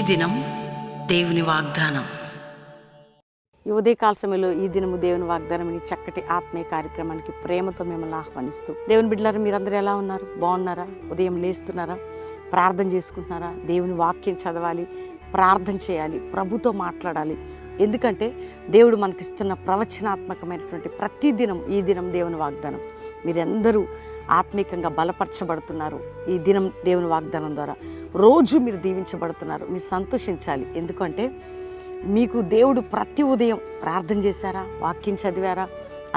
దినం దేవుని వాగ్దానం. ఈ ఉదయకాల సమయంలో ఈ దినము దేవుని వాగ్దానం ఈ చక్కటి ఆత్మీయ కార్యక్రమానికి ప్రేమతో మిమ్మల్ని ఆహ్వానిస్తూ, దేవుని బిడ్డలారా, మీరందరూ ఎలా ఉన్నారు? బాగున్నారా? ఉదయం లేస్తున్నారా? ప్రార్థన చేసుకుంటున్నారా? దేవుని వాక్యం చదవాలి, ప్రార్థన చేయాలి, ప్రభుతో మాట్లాడాలి. ఎందుకంటే దేవుడు మనకిస్తున్న ప్రవచనాత్మకమైనటువంటి ప్రతి దినం ఈ దినం దేవుని వాగ్దానం. మీరందరూ ఆత్మీకంగా బలపరచబడుతున్నారు. ఈ దినం దేవుని వాగ్దానం ద్వారా రోజు మీరు దీవించబడుతున్నారు. మీరు సంతోషించాలి. ఎందుకంటే మీకు దేవుడు ప్రతి ఉదయం ప్రార్థన చేశారా, వాక్యం చదివారా,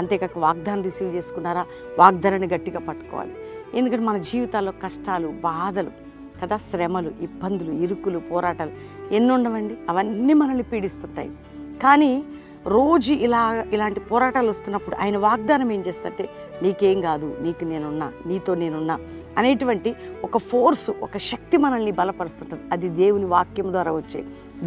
అంతేకాక వాగ్దానం రిసీవ్ చేసుకున్నారా? వాగ్దానాన్ని గట్టిగా పట్టుకోవాలి. ఎందుకంటే మన జీవితాల్లో కష్టాలు, బాధలు కదా, శ్రమలు, ఇబ్బందులు, ఇరుకులు, పోరాటాలు ఎన్ని ఉండవండి. అవన్నీ మనల్ని పీడిస్తుంటాయి. కానీ రోజు ఇలాంటి పోరాటాలు వస్తున్నప్పుడు ఆయన వాగ్దానం ఏం చేస్తుంటే, నీకేం కాదు, నీకు నేనున్నా, నీతో నేనున్నా అనేటువంటి ఒక ఫోర్స్, ఒక శక్తి మనల్ని బలపరుస్తుంటుంది. అది దేవుని వాక్యం ద్వారా వచ్చే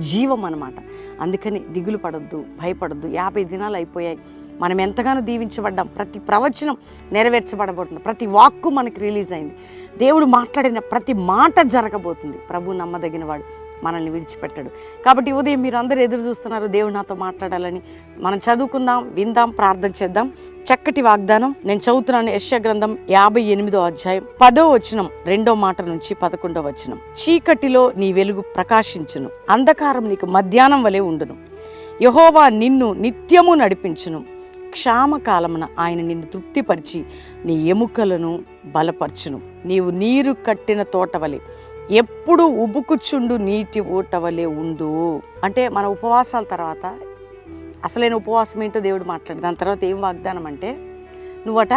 జీవం అన్నమాట. అందుకని దిగులు పడొద్దు, భయపడొద్దు. 50 దినాలు అయిపోయాయి. మనం ఎంతగానో దీవించబడ్డాం. ప్రతి ప్రవచనం నెరవేర్చబడబోతుంది. ప్రతి వాక్కు మనకి రిలీజ్ అయింది. దేవుడు మాట్లాడిన ప్రతి మాట జరగబోతుంది. ప్రభు నమ్మదగిన వాడు, మనల్ని విడిచిపెట్టాడు. కాబట్టి ఉదయం మీరు అందరూ ఎదురు చూస్తున్నారు దేవుడు నాతో మాట్లాడాలని. మనం చదువుకుందాం, విందాం, ప్రార్థన చేద్దాం. చక్కటి వాగ్దానం నేను చదువుతున్నాను. యెషయా గ్రంథం 58వ అధ్యాయం 10వ వచనం 2వ మాట నుంచి 11వ వచనం. చీకటిలో నీ వెలుగు ప్రకాశించును, అంధకారం నీకు మధ్యాహ్నం వలె ఉండును. యెహోవా నిన్ను నిత్యము నడిపించును. క్షామకాలమున ఆయన నిన్ను తృప్తిపరిచి నీ ఎముకలను బలపరచును. నీవు నీరు కట్టిన తోట వలె ఎప్పుడు ఉబుకుచుండు నీటి ఊట వలె ఉండు. అంటే మన ఉపవాసాల తర్వాత అసలైన ఉపవాసం ఏంటో దేవుడు మాట్లాడు. దాని తర్వాత ఏం వాగ్దానం అంటే, నువ్వట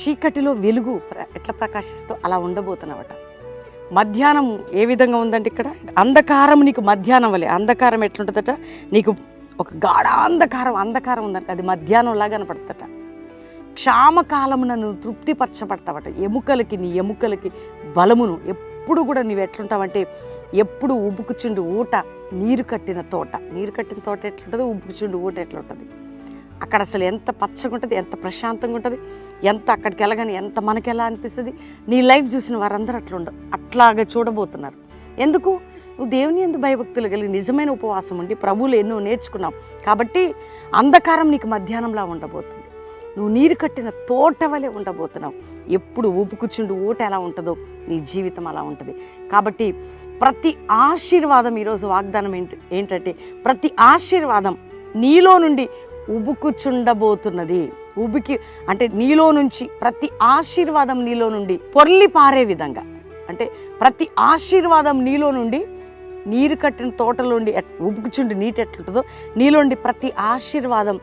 చీకటిలో వెలుగు ఎట్లా ప్రకాశిస్తూ అలా ఉండబోతున్నావట. మధ్యాహ్నం ఏ విధంగా ఉందంటే, ఇక్కడ అంధకారం నీకు మధ్యాహ్నం వలె. అంధకారం ఎట్లుంటుందట, నీకు ఒక అంధకారం ఉందంట, అది మధ్యాహ్నం లాగా కనపడుతుందట. క్షామకాలమున నువ్వు తృప్తిపరచబడతావట. నీ ఎముకలకి బలమును. ఎప్పుడు కూడా నువ్వు ఎట్లుంటావంటే, ఎప్పుడు ఉబుకుచుండు ఊట, నీరు కట్టిన తోట ఎట్లుంటుంది, ఉబుకుచుండు ఊట ఎట్లుంటుంది. అక్కడ అసలు ఎంత పచ్చగా ఉంటుంది, ఎంత ప్రశాంతంగా ఉంటుంది, ఎంత అక్కడికి వెళ్ళగానే ఎంత మనకి ఎలా అనిపిస్తుంది. నీ లైఫ్ చూసిన వారందరూ అట్లాగే చూడబోతున్నారు. ఎందుకు? నువ్వు దేవుని యందు భయభక్తులు కలిగి నిజమైన ఉపవాసం ఉండి ప్రభువులు ఎన్నో నేర్చుకున్నావు కాబట్టి అంధకారం నీకు మధ్యాహ్నంలా ఉండబోతుంది. నువ్వు నీరు కట్టిన తోట వలె ఉండబోతున్నావు. ఎప్పుడు ఊపుకుచుండు ఊట ఎలా ఉంటుందో నీ జీవితం అలా ఉంటుంది. కాబట్టి ప్రతి ఆశీర్వాదం, ఈరోజు వాగ్దానం ఏంటంటే, ప్రతి ఆశీర్వాదం నీలో నుండి ఉబుకుచుండబోతున్నది. అంటే నీలో నుంచి ప్రతి ఆశీర్వాదం నీలో నుండి పొర్లి పారే విధంగా, అంటే ప్రతి ఆశీర్వాదం నీలో నుండి నీరు కట్టిన తోటలోండి ఉబుకుచుండి నీటి ఎట్లుంటుందో నీలోండి ప్రతి ఆశీర్వాదం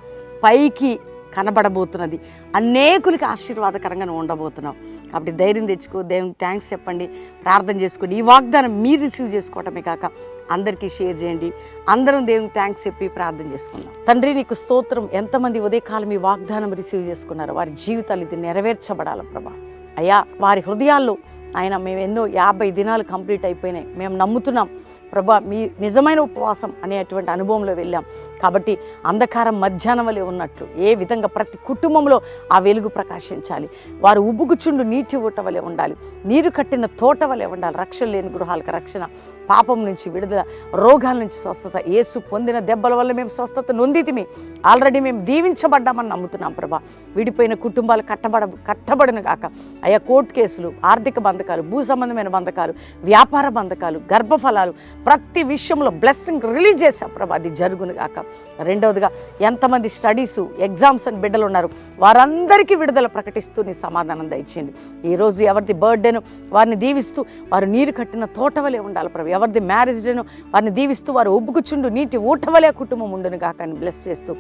పైకి కనబడబోతున్నది. అనేకులకి ఆశీర్వాదకరంగా ఉండబోతున్నావు. కాబట్టి ధైర్యం తెచ్చుకో, దేవునికి థ్యాంక్స్ చెప్పండి, ప్రార్థన చేసుకోండి. ఈ వాగ్దానం మీరు రిసీవ్ చేసుకోవటమే కాక అందరికీ షేర్ చేయండి. అందరం దేవునికి థ్యాంక్స్ చెప్పి ప్రార్థన చేసుకుందాం. తండ్రి, నీకు స్తోత్రం. ఎంతమంది ఉదయకాలం ఈ వాగ్దానం రిసీవ్ చేసుకున్నారో వారి జీవితాలు ఇది నెరవేర్చబడాలి ప్రభా. అయ్యా, వారి హృదయాల్లో ఆయన మేము ఎన్నో 50 దినాలు కంప్లీట్ అయిపోయినాయి, మేము నమ్ముతున్నాం ప్రభా, మీ నిజమైన ఉపవాసం అనేటువంటి అనుభవంలో వెళ్ళాం. కాబట్టి అంధకారం మధ్యాహ్నం వలె ఉన్నట్లు ఏ విధంగా ప్రతి కుటుంబంలో ఆ వెలుగు ప్రకాశించాలి. వారు ఉబుకుచుండు నీటి ఊట వలె ఉండాలి, నీరు కట్టిన తోట వలె ఉండాలి. రక్షణ లేని గృహాలకు రక్షణ, పాపం నుంచి విడుదల, రోగాల నుంచి స్వస్థత. యేసు పొందిన దెబ్బల వల్ల మేము స్వస్థత నొందితిమి. ఆల్రెడీ మేము దీవించబడ్డామని నమ్ముతున్నాం ప్రభా. విడిపోయిన కుటుంబాలు కట్టబడను కాక అయ్యా, కోర్టు కేసులు, ఆర్థిక బంధకాలు, భూ సంబంధమైన బంధకాలు, వ్యాపార బంధకాలు, గర్భఫలాలు, ప్రతి విషయంలో బ్లెస్సింగ్ రిలీజ్ చేశాం ప్రభా. అది జరుగును కాక. రెండవదిగా, ఎంతమంది స్టడీసు, ఎగ్జామ్స్ అని బిడ్డలు ఉన్నారు వారందరికీ విడుదల ప్రకటిస్తూ నీ సమాధానం దయచేయండి. ఈరోజు ఎవరిది బర్త్డేను వారిని దీవిస్తూ వారు నీరు కట్టిన తోట వలె ఉండాలి ప్రభు. ఎవరిది మ్యారేజ్ డేను వారిని దీవిస్తూ వారు ఉబ్బుకుచుండు నీటి ఊట వలె కుటుంబం ఉండును కాక అని బ్లెస్ చేస్తూ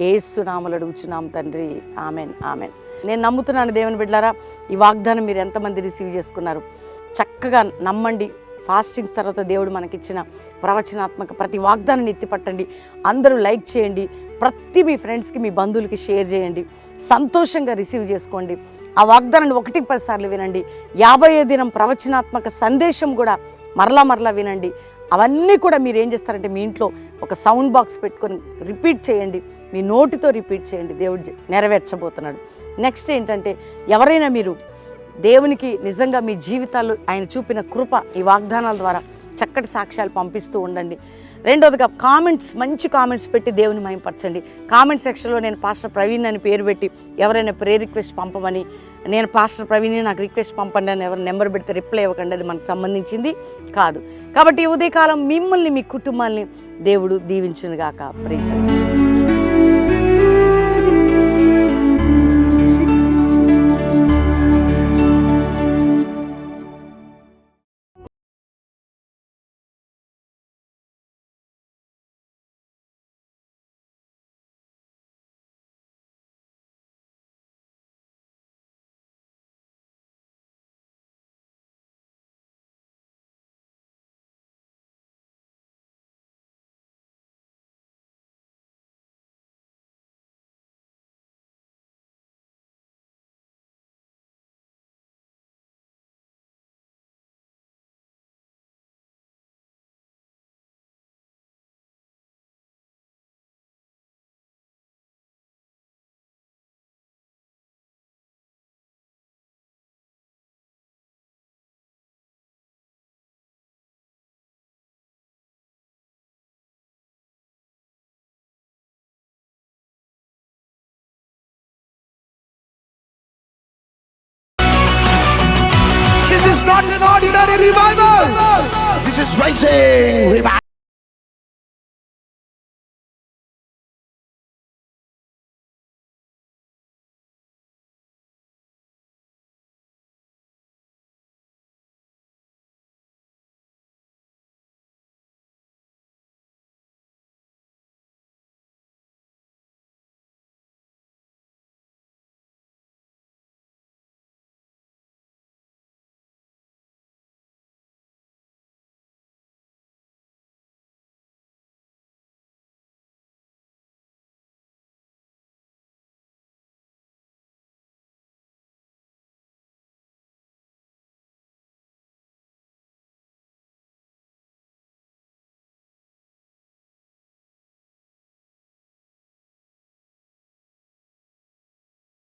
యేసు నామములో అడుగుచున్నాం తండ్రి. Amen, amen. నేను నమ్ముతున్నాను దేవుని బిడ్డలారా, ఈ వాగ్దానం మీరు ఎంతమంది రిసీవ్ చేసుకున్నారు? చక్కగా నమ్మండి. ఫాస్టింగ్స్ తర్వాత దేవుడు మనకిచ్చిన ప్రవచనాత్మక ప్రతి వాగ్దానాన్ని ఎత్తిపట్టండి. అందరూ లైక్ చేయండి. ప్రతి మీ ఫ్రెండ్స్కి, మీ బంధువులకి షేర్ చేయండి. సంతోషంగా రిసీవ్ చేసుకోండి. ఆ వాగ్దానాన్ని 1-10 సార్లు వినండి. 50వ దినం ప్రవచనాత్మక సందేశం కూడా మరలా వినండి. అవన్నీ కూడా మీరు ఏం చేస్తారంటే, మీ ఇంట్లో ఒక సౌండ్ బాక్స్ పెట్టుకొని రిపీట్ చేయండి. మీ నోటితో రిపీట్ చేయండి. దేవుడు నెరవేర్చబోతున్నాడు. నెక్స్ట్ ఏంటంటే, ఎవరైనా మీరు దేవునికి నిజంగా మీ జీవితాల్లో ఆయన చూపిన కృప ఈ వాగ్దానాల ద్వారా చక్కటి సాక్ష్యాలు పంపిస్తూ ఉండండి. రెండోదిగా కామెంట్స్, మంచి కామెంట్స్ పెట్టి దేవుని మహిమపరచండి. కామెంట్ సెక్షన్లో నేను పాస్టర్ ప్రవీణ్ అని పేరు పెట్టి ఎవరైనా ప్రేయర్ రిక్వెస్ట్ పంపమని, నేను పాస్టర్ ప్రవీణ్ నాకు రిక్వెస్ట్ పంపండి అని ఎవరు నెంబర్ పెడితే రిప్లై ఇవ్వకండి, అది మనకు సంబంధించింది కాదు. కాబట్టి ఈ ఉదయకాలం మిమ్మల్ని, మీ కుటుంబాన్ని దేవుడు దీవించునుగాక. Praise the lord. This is not an ordinary revival. This is rising revival.